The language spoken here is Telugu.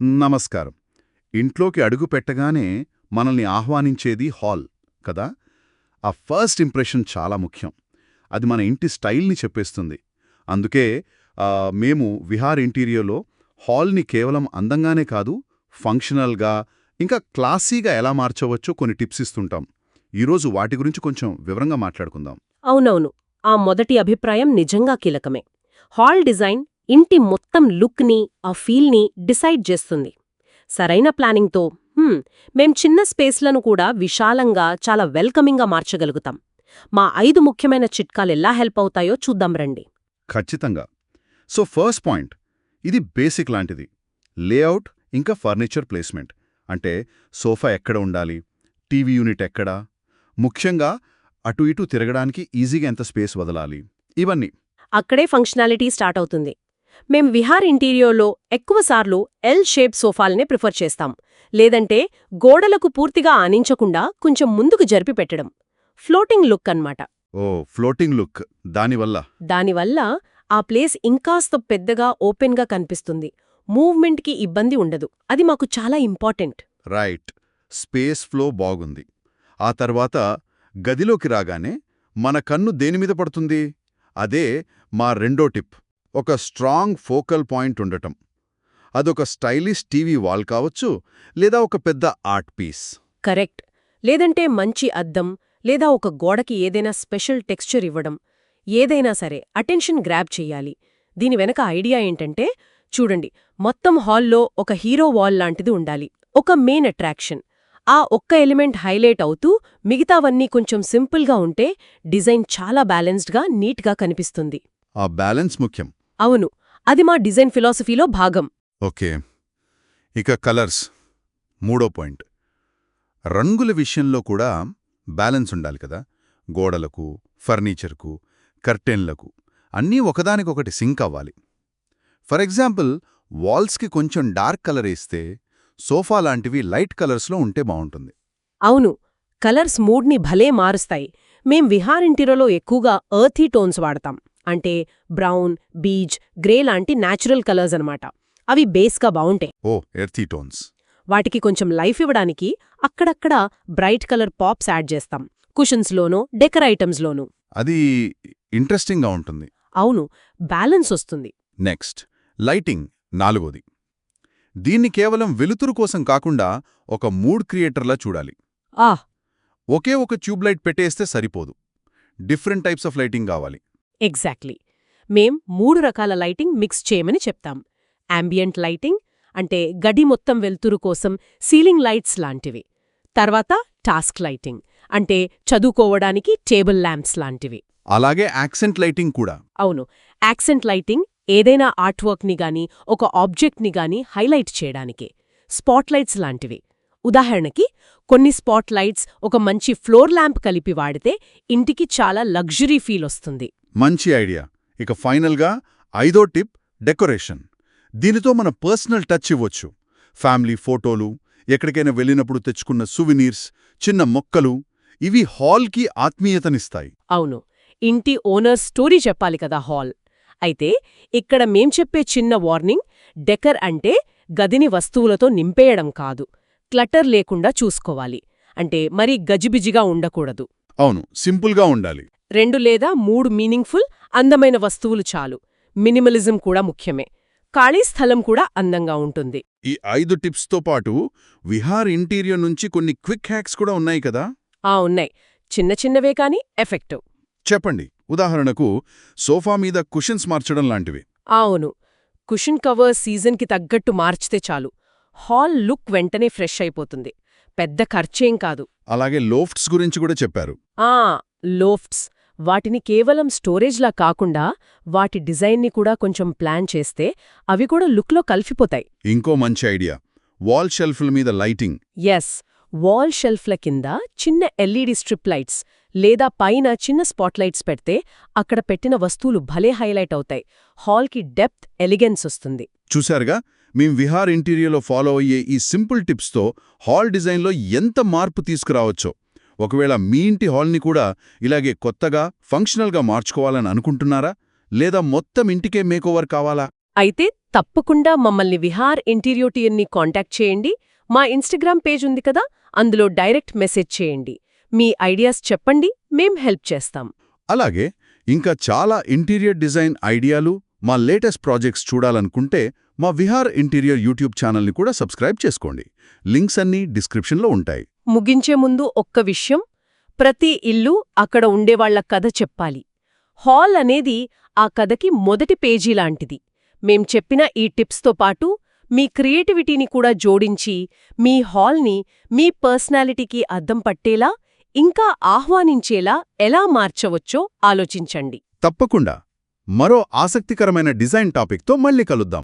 నమస్కారం. ఇంట్లోకి అడుగు పెట్టగానే మనల్ని ఆహ్వానించేది హాల్ కదా. ఆ ఫస్ట్ ఇంప్రెషన్ చాలా ముఖ్యం. అది మన ఇంటి స్టైల్ని చెప్పేస్తుంది. అందుకే మేము విహార్ ఇంటీరియర్లో హాల్ని కేవలం అందంగానే కాదు, ఫంక్షనల్గా ఇంకా క్లాసీగా ఎలా మార్చవచ్చో కొన్ని టిప్స్ ఇస్తుంటాం. ఈరోజు వాటి గురించి కొంచెం వివరంగా మాట్లాడుకుందాం. అవునవును. ఆ మొదటి అభిప్రాయం నిజంగా కీలకమే. హాల్ డిజైన్ ఇంటి మొత్తం లుక్ని, ఆ ఫీల్ని డిసైడ్ చేస్తుంది. సరైన ప్లానింగ్తో మేం చిన్న స్పేస్లను కూడా విశాలంగా, చాలా వెల్కమింగ్గా మార్చగలుగుతాం. మా 5 ముఖ్యమైన చిట్కాలెలా హెల్ప్ అవుతాయో చూద్దాం రండి. ఖచ్చితంగా. సో ఫస్ట్ పాయింట్, ఇది బేసిక్ లాంటిది. లేఅవుట్ ఇంకా ఫర్నిచర్ ప్లేస్మెంట్. అంటే సోఫా ఎక్కడ ఉండాలి, టీవీ యూనిట్ ఎక్కడ, ముఖ్యంగా అటు ఇటు తిరగడానికి ఈజీగా ఎంత స్పేస్ వదలాలి, ఇవన్నీ. అక్కడే ఫంక్షనాలిటీ స్టార్ట్ అవుతుంది. మేం విహార్ ఇంటీరియర్లో ఎక్కువసార్లు ఎల్ షేప్ సోఫాల్నే ప్రిఫర్ చేస్తాం. లేదంటే గోడలకు పూర్తిగా ఆనించకుండా కొంచెం ముందుకు జరిపి పెట్టడం. ఫ్లోటింగ్ లుక్ అన్నమాట. ఓ, ఫ్లోటింగ్ లుక్. దానివల్ల ఆ ప్లేస్ ఇంకాస్త పెద్దగా, ఓపెన్గా కనిపిస్తుంది. మూవ్మెంట్కి ఇబ్బంది ఉండదు. అది మాకు చాలా ఇంపార్టెంట్. రైట్. స్పేస్ ఫ్లో బాగుంది. ఆ తర్వాత గదిలోకి రాగానే మన కన్ను దేనిమీద పడుతుంది? అదే మా రెండో టిప్. ఒక స్ట్రాంగ్ ఫోకల్ పాయింట్ ఉండటం. అదొక స్టైలిష్ టీవీ వాల్ కావచ్చు, లేదా ఒక పెద్ద ఆర్ట్ పీస్. కరెక్ట్. లేదంటే మంచి అద్దం, లేదా ఒక గోడకి ఏదైనా స్పెషల్ టెక్స్చర్ ఇవ్వడం. ఏదైనా సరే అటెన్షన్ గ్రాబ్ చెయ్యాలి. దీని వెనక ఐడియా ఏంటంటే, చూడండి, మొత్తం హాల్లో ఒక హీరో వాల్ లాంటిది ఉండాలి. ఒక మెయిన్ అట్రాక్షన్. ఆ ఒక్క ఎలిమెంట్ హైలైట్ అవుతూ మిగతావన్నీ కొంచెం సింపుల్గా ఉంటే డిజైన్ చాలా బ్యాలెన్స్డ్గా, నీట్గా కనిపిస్తుంది. ఆ బ్యాలెన్స్ ముఖ్యం. అవును. అది మా డిజైన్ ఫిలాసఫీలో భాగం. ఓకే. ఇక కలర్స్, మూడో పాయింట్. రంగుల విషయంలో కూడా బ్యాలెన్స్ ఉండాలి కదా. గోడలకు, ఫర్నిచర్కు, కర్టెన్లకు అన్నీ ఒకదానికొకటి సింక్ అవ్వాలి. ఫర్ ఎగ్జాంపుల్, వాల్స్కి కొంచెం డార్క్ కలర్ వేస్తే సోఫా లాంటివి లైట్ కలర్స్లో ఉంటే బావుంటుంది. అవును. కలర్స్ మూడ్ని భలే మారుస్తాయి. మేం విహార్ ఇంటీరియర్లో ఎక్కువగా ఎర్తీ టోన్స్ వాడతాం. అంటే బ్రౌన్, బీజ్, గ్రే లాంటి న్యాచురల్ కలర్స్ అనమాట. అవి బేస్గా బావుంటాయి. ఓ, ఎర్తీ టోన్స్. వాటికి కొంచెం లైఫ్ ఇవ్వడానికి అక్కడక్కడ బ్రైట్ కలర్ పాప్స్ యాడ్ చేస్తాం. కుషన్స్లోనూ, డెకర్ ఐటమ్స్లోనూ. అది ఇంట్రెస్టింగ్గా ఉంటుంది. అవును, బ్యాలెన్స్ వస్తుంది. నెక్స్ట్, లైటింగ్, నాలుగోది. దీన్ని కేవలం వెలుతురు కోసం కాకుండా ఒక మూడ్ క్రియేటర్లా చూడాలి. ఆహ్! ఒకే ఒక ట్యూబ్లైట్ పెట్టేస్తే సరిపోదు. డిఫరెంట్ టైప్స్ ఆఫ్ లైటింగ్ కావాలి. ఎగ్జాక్ట్లీ. మేం 3 రకాల లైటింగ్ మిక్స్ చేయమని చెప్తాం. యాంబియంట్ లైటింగ్, అంటే గడి మొత్తం వెలుతురు కోసం సీలింగ్ లైట్స్ లాంటివి. తర్వాత టాస్క్ లైటింగ్, అంటే చదువుకోవడానికి టేబుల్ ల్యాంప్స్ లాంటివి. అలాగే యాక్సెంట్ లైటింగ్ కూడా. అవును. యాక్సెంట్ లైటింగ్ ఏదైనా ఆర్ట్వర్క్ని గాని, ఒక ఆబ్జెక్ట్ని గాని హైలైట్ చేయడానికి. స్పాట్లైట్స్ లాంటివి. ఉదాహరణకి, కొన్ని స్పాట్ లైట్స్ ఒక మంచి ఫ్లోర్ ల్యాంప్ కలిపి వాడితే ఇంటికి చాలా లగ్జరీ ఫీల్ వస్తుంది. మంచి ఐడియా. ఇక ఫైనల్గా ఐదో టిప్, డెకరేషన్. దీనితో మన పర్సనల్ టచ్ ఇవ్వొచ్చు. ఫ్యామిలీ ఫోటోలు, ఎక్కడికైనా వెళ్ళినప్పుడు తెచ్చుకున్న సువినీర్స్, చిన్న మొక్కలు, ఇవి హాల్కి ఆత్మీయతనిస్తాయి. అవును. ఇంటి ఓనర్ స్టోరీ చెప్పాలి కదా హాల్. అయితే ఇక్కడ మేం చెప్పే చిన్న వార్నింగ్, డెకర్ అంటే గదిని వస్తువులతో నింపేయడం కాదు. క్లటర్ లేకుండా చూసుకోవాలి. అంటే మరీ గజిబిజిగా ఉండకూడదు. అవును, సింపుల్గా ఉండాలి. 2 లేదా 3 మీనింగ్ఫుల్, అందమైన వస్తువులు చాలు. మినిమలిజం కూడా ముఖ్యమే. ఖాళీ స్థలం కూడా అందంగా ఉంటుంది. ఈ 5 టిప్స్తో పాటు విహార్ ఇంటీరియర్ నుంచి కొన్ని క్విక్ హ్యాక్స్ కూడా ఉన్నాయి కదా. ఉన్నాయి. చిన్న చిన్నవే కాని ఎఫెక్టివ్. చెప్పండి. ఉదాహరణకు, సోఫా మీద కుషన్స్ మార్చడం లాంటివి. అవును. కుషన్ కవర్ సీజన్కి తగ్గట్టు మార్చితే చాలు. హాల్ లుక్ వెంటనే ఫ్రెష్ అయిపోతుంది. పెద్ద ఖర్చేం కాదు. అలాగే లోఫ్ట్స్ గురించి కూడా చెప్పారు. లోఫ్ట్స్. వాటిని కేవలం స్టోరేజ్లా కాకుండా వాటి డిజైన్ని కూడా కొంచెం ప్లాన్ చేస్తే అవి కూడా లుక్లో కలిసిపోతాయి. ఇంకో మంచి ఐడియా, వాల్ షెల్ఫ్ల మీద లైటింగ్. ఎస్. వాల్ షెల్ఫ్ల కింద చిన్న ఎల్ఈడి స్ట్రిప్ లైట్స్ లేదా పైన చిన్న స్పాట్లైట్స్ పెడితే అక్కడ పెట్టిన వస్తువులు భలే హైలైట్ అవుతాయి. హాల్కి డెప్త్, ఎలిగెన్స్ వస్తుంది. చూశారుగా, మేం విహార్ ఇంటీరియర్లో ఫాలో అయ్యే ఈ సింపుల్ టిప్స్తో హాల్ డిజైన్లో ఎంత మార్పు తీసుకురావచ్చో. ఒకవేళ మీ ఇంటి హాల్ని కూడా ఇలాగే కొత్తగా, ఫంక్షనల్గా మార్చుకోవాలని అనుకుంటున్నారా? లేదా మొత్తం ఇంటికే మేకోవర్ కావాలా? అయితే తప్పకుండా మమ్మల్ని విహార్ ఇంటీరియర్ టీమ్ని కాంటాక్ట్ చేయండి. మా ఇన్స్టాగ్రామ్ పేజ్ ఉంది కదా, అందులో డైరెక్ట్ మెసేజ్ చేయండి. మీ ఐడియాస్ చెప్పండి, మేం హెల్ప్ చేస్తాం. అలాగే ఇంకా చాలా ఇంటీరియర్ డిజైన్ ఐడియాలు, మా లేటెస్ట్ ప్రాజెక్ట్స్ చూడాలనుకుంటే మా విహార్ ఇంటీరియర్ యూట్యూబ్ ఛానల్ని కూడా సబ్స్క్రైబ్ చేసుకోండి. లింక్స్ అన్నీ డిస్క్రిప్షన్లో ఉంటాయి. ముగించే ముందు ఒక్క విషయం, ప్రతి ఇల్లు అక్కడ ఉండేవాళ్ల కథ చెప్పాలి. హాల్ అనేది ఆ కథకి మొదటి పేజీ లాంటిది. మేం చెప్పిన ఈ టిప్స్తో పాటు మీ క్రియేటివిటీని కూడా జోడించి మీ హాల్ని మీ పర్సనాలిటీకి అద్దం పట్టేలా, ఇంకా ఆహ్వానించేలా ఎలా మార్చవచ్చో ఆలోచించండి. తప్పకుండా మరో ఆసక్తికరమైన డిజైన్ టాపిక్తో మళ్ళీ కలుద్దాం.